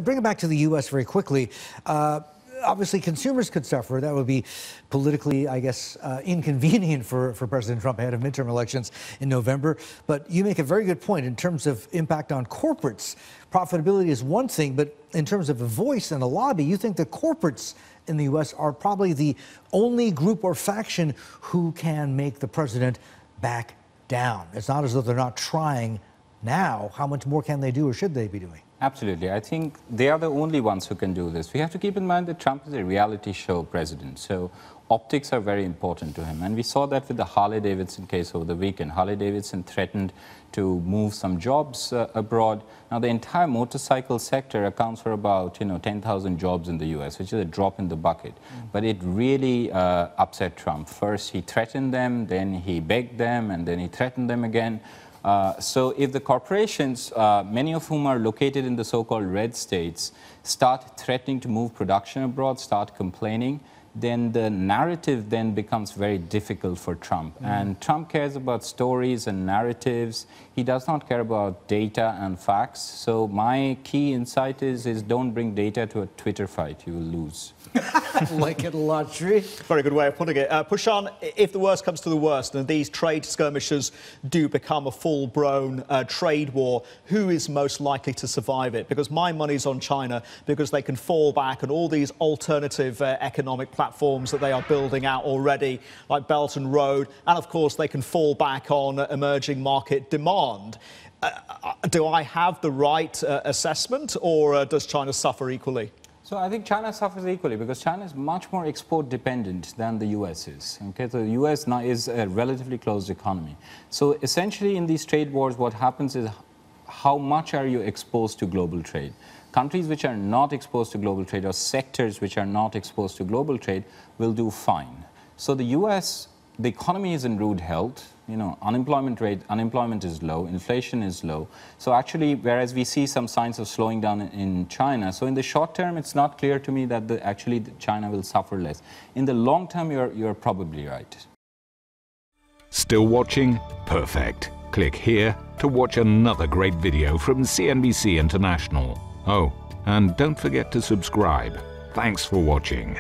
Bring it back to the U.S. very quickly. Obviously, consumers could suffer. That would be politically, I guess, inconvenient for President Trump ahead of midterm elections in November. But you make a very good point in terms of impact on corporates. Profitability is one thing, but in terms of a voice and a lobby, you think the corporates in the U.S. are probably the only group or faction who can make the president back down. It's not as though they're not trying now. How much more can they do or should they be doing? Absolutely. I think they are the only ones who can do this. We have to keep in mind that Trump is a reality show president, so optics are very important to him. And we saw that with the Harley-Davidson case over the weekend. Harley-Davidson threatened to move some jobs abroad. Now, the entire motorcycle sector accounts for about 10,000 jobs in the U.S., which is a drop in the bucket. But it really upset Trump. First, he threatened them, then he begged them, and then he threatened them again. So if the corporations, many of whom are located in the so-called red states, start threatening to move production abroad, start complaining, then the narrative then becomes very difficult for Trump. And Trump cares about stories and narratives. He does not care about data and facts. So my key insight is don't bring data to a Twitter fight. You will lose. Like it a lot, Sri. Very good way of putting it. Pushan, if the worst comes to the worst and these trade skirmishes do become a full-blown trade war, who is most likely to survive it? Because my money's on China, because they can fall back on all these alternative economic platforms that they are building out already, like Belt and Road, and of course they can fall back on emerging market demand. Do I have the right assessment, or does China suffer equally? So I think China suffers equally because China is much more export dependent than the US is. Okay, so the US now is a relatively closed economy. So essentially in these trade wars, what happens is how much are you exposed to global trade? Countries which are not exposed to global trade or sectors which are not exposed to global trade will do fine. So the US, the economy is in rude health. Unemployment is low, inflation is low. So actually, whereas we see some signs of slowing down in China, so in the short term, it's not clear to me that actually China will suffer less. In the long term, you're probably right. Still watching? Perfect. Click here to watch another great video from CNBC International. Oh, and don't forget to subscribe. Thanks for watching.